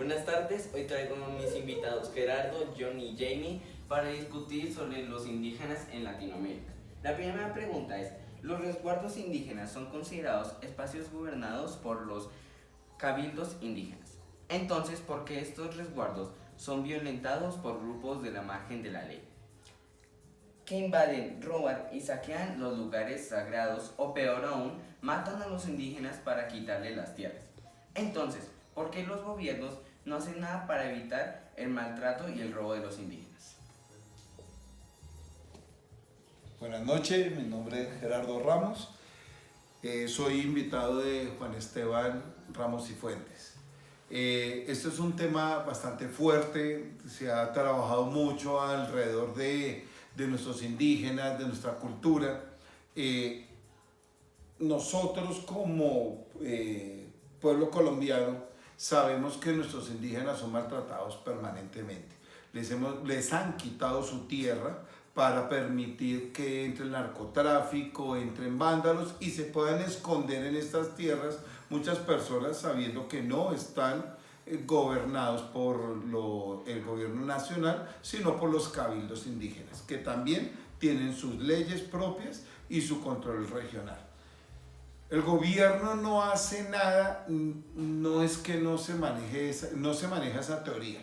Buenas tardes, hoy traigo a mis invitados Gerardo, Johnny y Jamie para discutir sobre los indígenas en Latinoamérica. La primera pregunta es, ¿los resguardos indígenas son considerados espacios gobernados por los cabildos indígenas? Entonces, ¿por qué estos resguardos son violentados por grupos de la margen de la ley, que invaden, roban y saquean los lugares sagrados o peor aún, matan a los indígenas para quitarles las tierras? Entonces, ¿por qué los gobiernos no hacen nada para evitar el maltrato y el robo de los indígenas? Buenas noches, mi nombre es Gerardo Ramos, soy invitado de Juan Esteban Ramos y Fuentes. Este es un tema bastante fuerte, se ha trabajado mucho alrededor de nuestros indígenas, de nuestra cultura. Nosotros como pueblo colombiano sabemos que nuestros indígenas son maltratados permanentemente. Les han quitado su tierra para permitir que entre el narcotráfico, entren vándalos y se puedan esconder en estas tierras muchas personas sabiendo que no están gobernados por el gobierno nacional, sino por los cabildos indígenas, que también tienen sus leyes propias y su control regional. El gobierno no hace nada, no es que no se maneja esa teoría.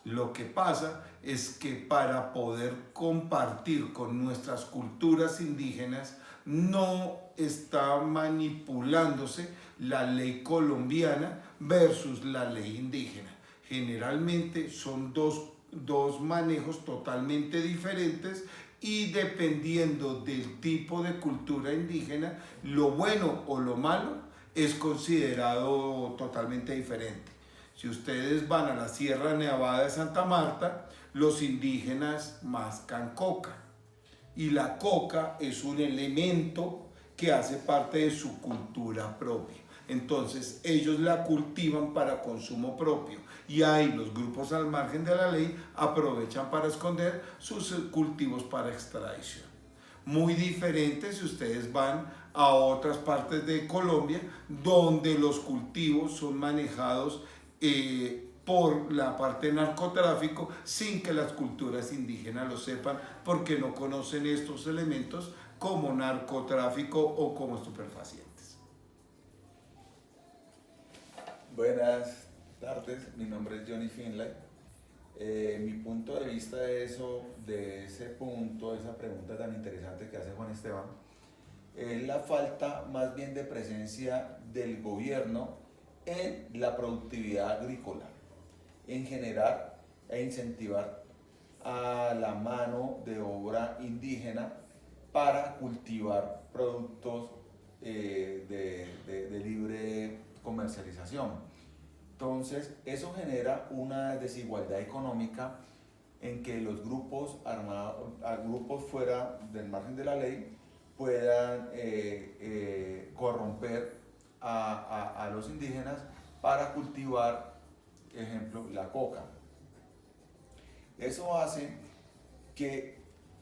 Lo que pasa es que para poder compartir con nuestras culturas indígenas no está manipulándose la ley colombiana versus la ley indígena. Generalmente son dos manejos totalmente diferentes y dependiendo del tipo de cultura indígena, lo bueno o lo malo es considerado totalmente diferente. Si ustedes van a la Sierra Nevada de Santa Marta, los indígenas mascan coca y la coca es un elemento que hace parte de su cultura propia. Entonces ellos la cultivan para consumo propio y ahí los grupos al margen de la ley aprovechan para esconder sus cultivos para extradición. Muy diferente si ustedes van a otras partes de Colombia donde los cultivos son manejados por la parte de narcotráfico sin que las culturas indígenas lo sepan porque no conocen estos elementos como narcotráfico o como estupefacientes. Buenas tardes, mi nombre es Johnny Finlay. Mi punto de vista de ese punto, esa pregunta tan interesante que hace Juan Esteban, es la falta más bien de presencia del gobierno en la productividad agrícola, en generar e incentivar a la mano de obra indígena para cultivar productos de libre comercialización. Entonces, eso genera una desigualdad económica en que los grupos armados, grupos fuera del margen de la ley, puedan corromper a los indígenas para cultivar, ejemplo, la coca. Eso hace que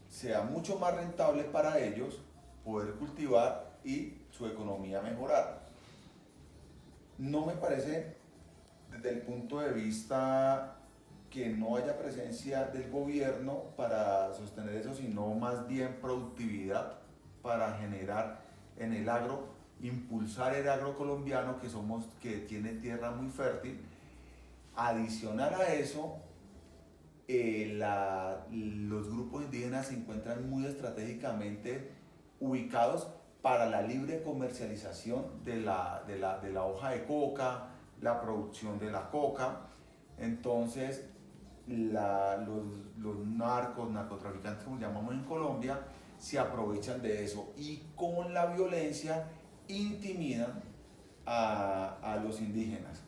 sea mucho más rentable para ellos poder cultivar y su economía mejorar. No me parece, desde el punto de vista que no haya presencia del gobierno para sostener eso, sino más bien productividad para generar en el agro, impulsar el agro colombiano que tiene tierra muy fértil. Adicional a eso, los grupos indígenas se encuentran muy estratégicamente ubicados para la libre comercialización de la hoja de coca, la producción de la coca. Entonces, los narcotraficantes, como llamamos en Colombia, se aprovechan de eso y con la violencia intimidan a los indígenas.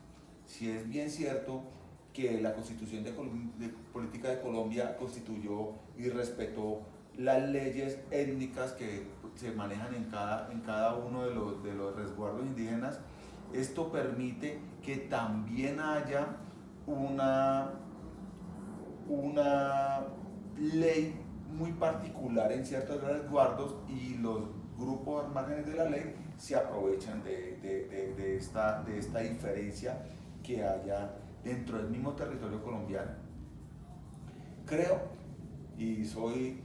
Si es bien cierto que la Constitución de Política de Colombia constituyó y respetó las leyes étnicas que se manejan en cada uno de los resguardos indígenas, esto permite que también haya una ley muy particular en ciertos resguardos y los grupos márgenes de la ley se aprovechan de esta diferencia que haya dentro del mismo territorio colombiano. Creo y soy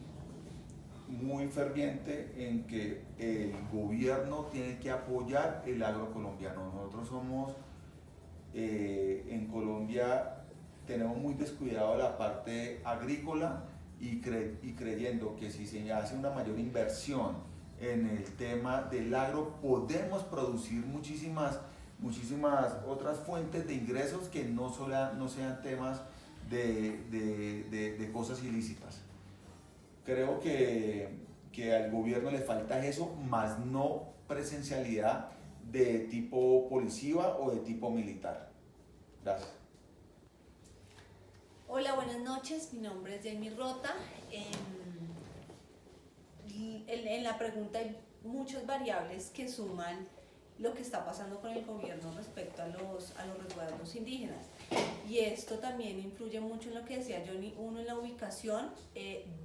muy ferviente en que el gobierno tiene que apoyar el agro colombiano. Nosotros somos, en Colombia, tenemos muy descuidado la parte agrícola y creyendo que si se hace una mayor inversión en el tema del agro, podemos producir muchísimas otras fuentes de ingresos que no sean temas de cosas ilícitas. Creo que al gobierno le falta eso, más no presencialidad de tipo policía o de tipo militar. Gracias. Hola, buenas noches. Mi nombre es Jamie Rota. En la pregunta hay muchas variables que suman lo que está pasando con el gobierno respecto a los resguardos indígenas. Y esto también influye mucho en lo que decía Johnny, uno en la ubicación,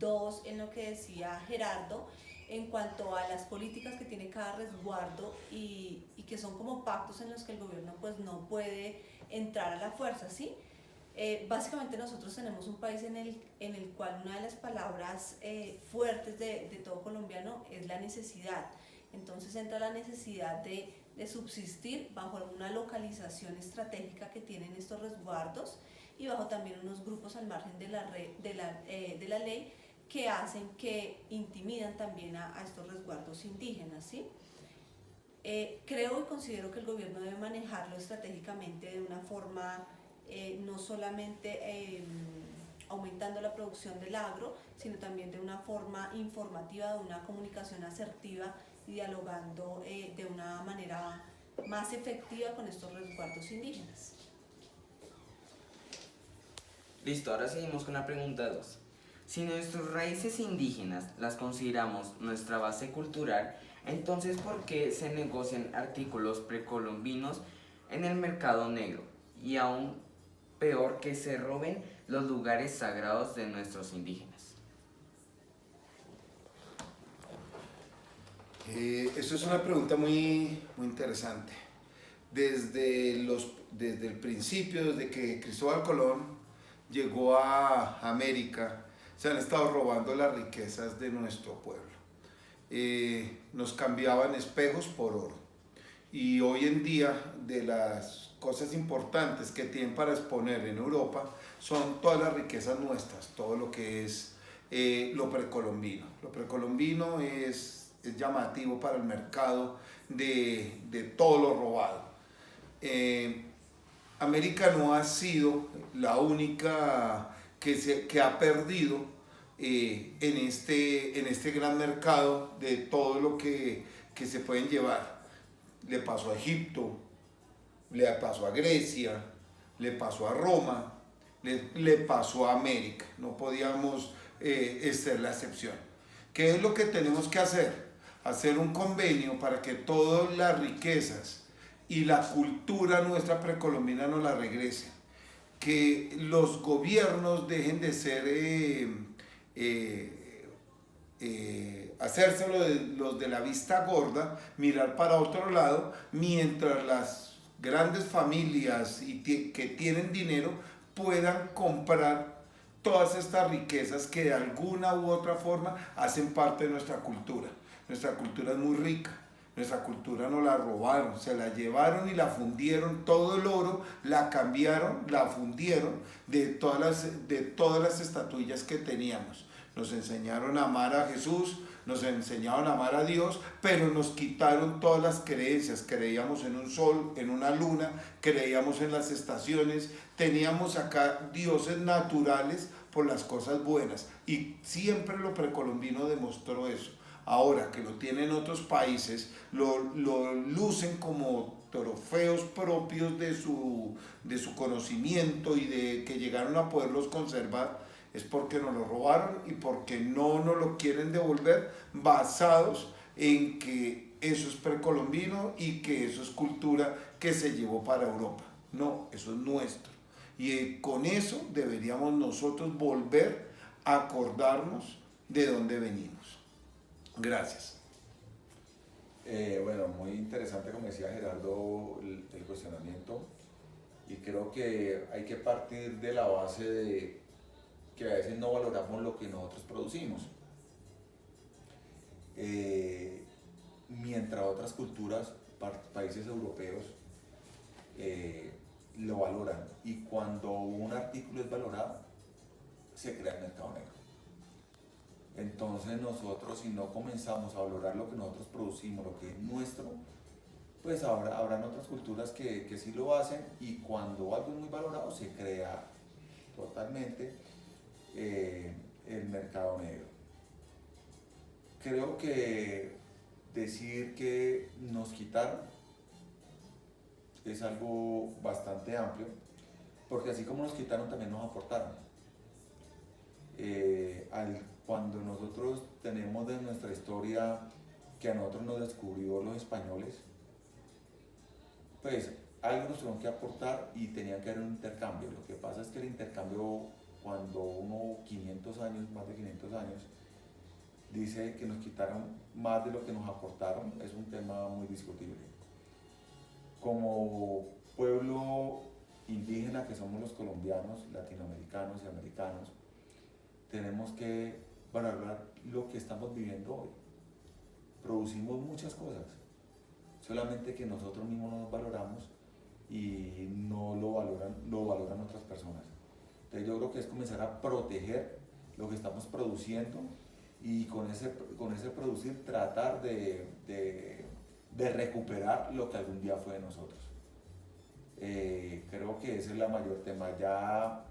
dos en lo que decía Gerardo, en cuanto a las políticas que tiene cada resguardo y que son como pactos en los que el gobierno pues no puede entrar a la fuerza, ¿sí? Básicamente nosotros tenemos un país en el cual una de las palabras fuertes de todo colombiano es la necesidad. Entonces entra la necesidad de subsistir bajo una localización estratégica que tienen estos resguardos y bajo también unos grupos al margen de la ley que hacen que intimidan también a estos resguardos indígenas, ¿sí? Creo y considero que el gobierno debe manejarlo estratégicamente de una forma no solamente aumentando la producción del agro, sino también de una forma informativa, de una comunicación asertiva y dialogando de una manera más efectiva con estos resguardos indígenas. Listo, ahora seguimos con la pregunta 2. Si nuestras raíces indígenas las consideramos nuestra base cultural, entonces ¿por qué se negocian artículos precolombinos en el mercado negro? Y aún peor, que se roben los lugares sagrados de nuestros indígenas. Eso es una pregunta muy interesante. Desde el principio, desde que Cristóbal Colón llegó a América, se han estado robando las riquezas de nuestro pueblo. Nos cambiaban espejos por oro. Y hoy en día, de las cosas importantes que tienen para exponer en Europa, son todas las riquezas nuestras, todo lo que es lo precolombino. Lo precolombino es llamativo para el mercado de todo lo robado. América no ha sido la única que ha perdido en este gran mercado de todo lo que se pueden llevar. Le pasó a Egipto, le pasó a Grecia, le pasó a Roma, le pasó a América. No podíamos ser la excepción. ¿Qué es lo que tenemos que hacer? Hacer un convenio para que todas las riquezas y la cultura nuestra precolombina nos la regresen. Que los gobiernos dejen de ser hacerse los de la vista gorda, mirar para otro lado, mientras las grandes familias que tienen dinero puedan comprar todas estas riquezas que de alguna u otra forma hacen parte de nuestra cultura. Nuestra cultura es muy rica, nuestra cultura nos la robaron, se la llevaron y la fundieron, todo el oro la cambiaron, la fundieron de todas las estatuillas que teníamos. Nos enseñaron a amar a Jesús, nos enseñaron a amar a Dios, pero nos quitaron todas las creencias. Creíamos en un sol, en una luna, creíamos en las estaciones, teníamos acá dioses naturales por las cosas buenas. Y siempre lo precolombino demostró eso. Ahora que lo tienen otros países, lo lucen como trofeos propios de su conocimiento y de que llegaron a poderlos conservar, es porque nos lo robaron y porque no nos lo quieren devolver, basados en que eso es precolombino y que eso es cultura que se llevó para Europa. No, eso es nuestro. Y con eso deberíamos nosotros volver a acordarnos de dónde venimos. Gracias. Bueno, muy interesante, como decía Gerardo, el cuestionamiento. Y creo que hay que partir de la base de que a veces no valoramos lo que nosotros producimos. Mientras otras culturas, países europeos, lo valoran. Y cuando un artículo es valorado, se crea el mercado negro. Entonces nosotros, si no comenzamos a valorar lo que nosotros producimos, lo que es nuestro, pues habrán otras culturas que sí lo hacen, y cuando algo es muy valorado se crea totalmente el mercado negro. Creo que decir que nos quitaron es algo bastante amplio, porque así como nos quitaron también nos aportaron. Cuando nosotros tenemos de nuestra historia que a nosotros nos descubrió los españoles, pues algo nos tuvieron que aportar y tenían que haber un intercambio. Lo que pasa es que el intercambio, cuando uno 500 años, más de 500 años, dice que nos quitaron más de lo que nos aportaron, es un tema muy discutible. Como pueblo indígena que somos los colombianos, latinoamericanos y americanos, tenemos que valorar lo que estamos viviendo hoy. Producimos muchas cosas, solamente que nosotros mismos no nos valoramos y no lo valoran otras personas. Entonces yo creo que es comenzar a proteger lo que estamos produciendo, y con ese producir tratar de recuperar lo que algún día fue de nosotros. Creo que ese es el mayor tema. Ya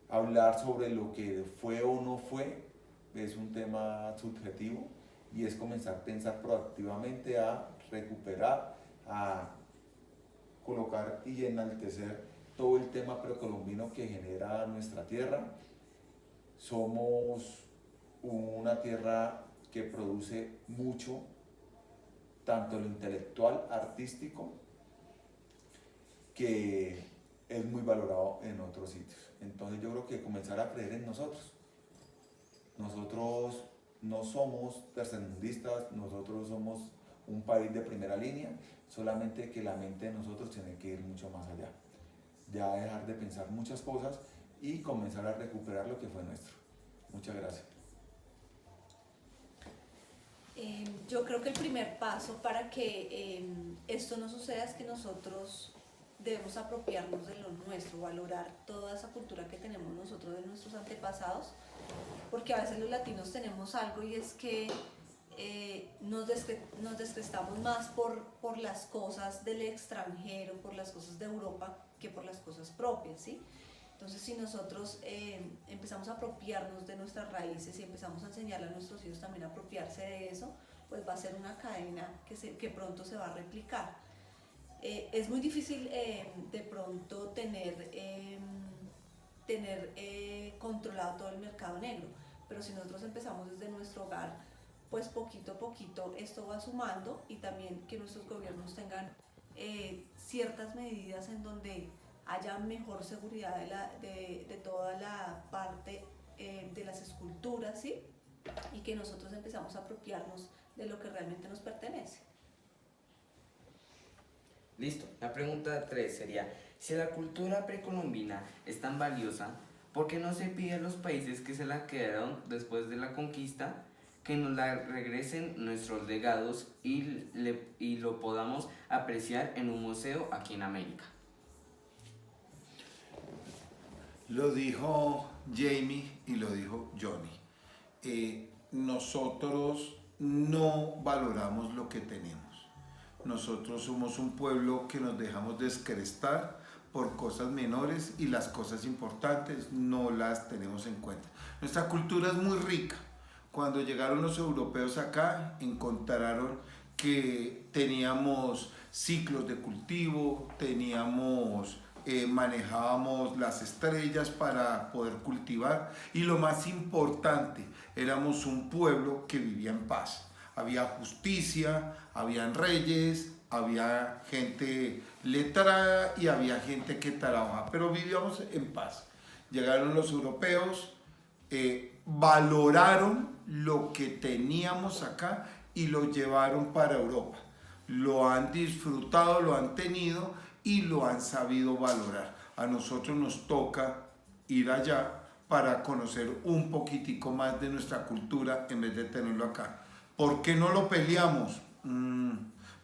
hablar sobre lo que fue o no fue es un tema subjetivo, y es comenzar a pensar proactivamente a recuperar, a colocar y enaltecer todo el tema precolombino que genera nuestra tierra. Somos una tierra que produce mucho, tanto lo intelectual, artístico, que es muy valorado en otros sitios. Entonces yo creo que comenzar a creer en nosotros. Nosotros no somos tercermundistas, nosotros somos un país de primera línea, solamente que la mente de nosotros tiene que ir mucho más allá. Ya dejar de pensar muchas cosas y comenzar a recuperar lo que fue nuestro. Muchas gracias. Yo creo que el primer paso para que esto no suceda es que nosotros debemos apropiarnos de lo nuestro, valorar toda esa cultura que tenemos nosotros de nuestros antepasados, porque a veces los latinos tenemos algo, y es que nos descrestamos más por las cosas del extranjero, por las cosas de Europa, que por las cosas propias, ¿sí? Entonces, si nosotros empezamos a apropiarnos de nuestras raíces y empezamos a enseñarle a nuestros hijos también a apropiarse de eso, pues va a ser una cadena que pronto se va a replicar. Es muy difícil de pronto tener controlado todo el mercado negro, pero si nosotros empezamos desde nuestro hogar, pues poquito a poquito esto va sumando, y también que nuestros gobiernos tengan ciertas medidas en donde haya mejor seguridad de toda la parte de las esculturas, ¿sí? Y que nosotros empezamos a apropiarnos de lo que realmente nos pertenece. Listo. La pregunta 3 sería, si la cultura precolombina es tan valiosa, ¿por qué no se pide a los países que se la quedaron después de la conquista que nos la regresen nuestros legados y lo podamos apreciar en un museo aquí en América? Lo dijo Jamie y lo dijo Johnny. Nosotros no valoramos lo que tenemos. Nosotros somos un pueblo que nos dejamos descrestar por cosas menores, y las cosas importantes no las tenemos en cuenta. Nuestra cultura es muy rica. Cuando llegaron los europeos acá, encontraron que teníamos ciclos de cultivo, manejábamos las estrellas para poder cultivar, y lo más importante, éramos un pueblo que vivía en paz. Había justicia, habían reyes, había gente letrada y había gente que trabajaba, pero vivíamos en paz. Llegaron los europeos, valoraron lo que teníamos acá y lo llevaron para Europa. Lo han disfrutado, lo han tenido, y lo han sabido valorar. A nosotros nos toca ir allá para conocer un poquitico más de nuestra cultura en vez de tenerlo acá. ¿Por qué no lo peleamos?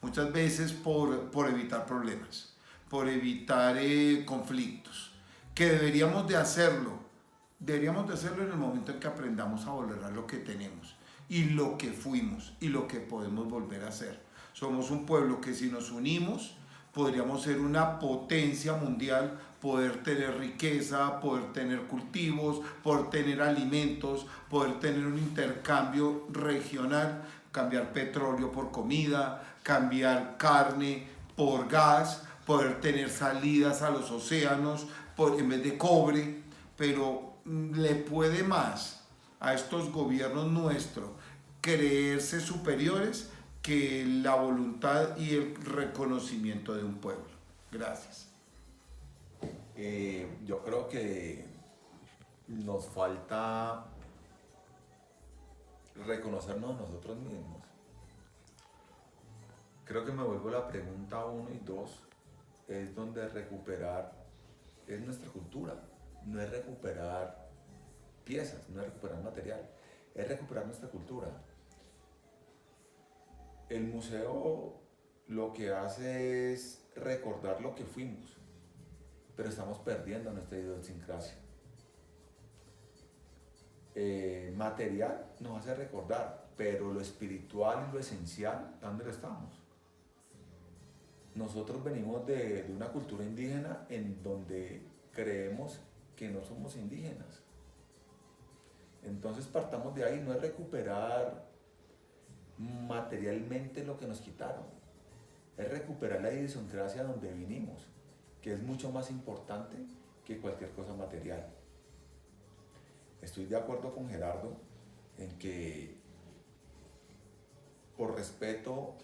Muchas veces por evitar problemas, por evitar conflictos, que deberíamos de hacerlo en el momento en que aprendamos a valorar lo que tenemos y lo que fuimos y lo que podemos volver a ser. Somos un pueblo que si nos unimos podríamos ser una potencia mundial, poder tener riqueza, poder tener cultivos, poder tener alimentos, poder tener un intercambio regional, cambiar petróleo por comida, cambiar carne por gas, poder tener salidas a los océanos en vez de cobre, pero le puede más a estos gobiernos nuestros creerse superiores que la voluntad y el reconocimiento de un pueblo. Gracias. Yo creo que nos falta reconocernos nosotros mismos. Creo que me vuelvo la pregunta 1 y 2, es donde recuperar es nuestra cultura, no es recuperar piezas, no es recuperar material, es recuperar nuestra cultura. El museo lo que hace es recordar lo que fuimos, pero estamos perdiendo nuestra idiosincrasia. Material nos hace recordar, pero lo espiritual y lo esencial, ¿dónde estamos? Nosotros venimos de una cultura indígena en donde creemos que no somos indígenas. Entonces partamos de ahí, no es recuperar materialmente lo que nos quitaron, es recuperar la idiosincrasia donde vinimos, que es mucho más importante que cualquier cosa material. Estoy de acuerdo con Gerardo en que por respeto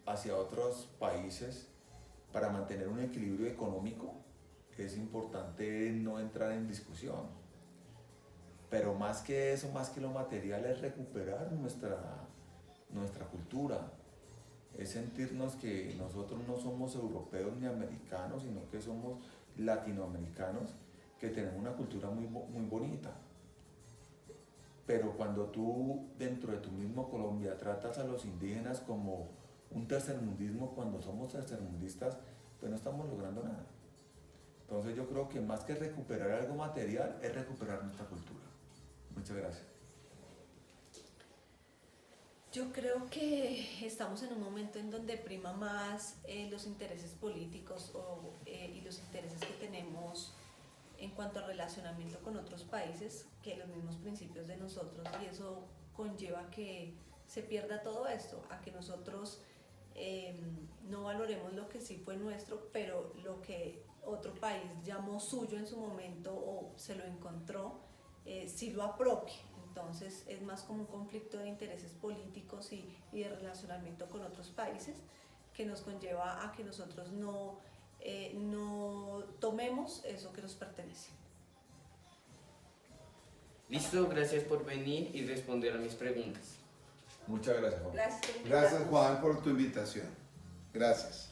hacia otros países, para mantener un equilibrio económico, es importante no entrar en discusión. Pero más que eso, más que lo material, es recuperar nuestra cultura, es sentirnos que nosotros no somos europeos ni americanos, sino que somos latinoamericanos, que tenemos una cultura muy bonita. Pero cuando tú dentro de tu mismo Colombia tratas a los indígenas como un tercermundismo, cuando somos tercermundistas, pues no estamos logrando nada. Entonces yo creo que más que recuperar algo material, es recuperar nuestra cultura. Muchas gracias. Yo creo que estamos en un momento en donde prima más los intereses políticos y los intereses que tenemos en cuanto al relacionamiento con otros países que los mismos principios de nosotros, y eso conlleva que se pierda todo esto, a que nosotros no valoremos lo que sí fue nuestro, pero lo que otro país llamó suyo en su momento o se lo encontró, sí lo apropie. Entonces es más como un conflicto de intereses políticos y de relacionamiento con otros países que nos conlleva a que nosotros no tomemos eso que nos pertenece. Listo, gracias por venir y responder a mis preguntas. Muchas gracias, Juan. Gracias por Gracias, Juan, por tu invitación. Gracias.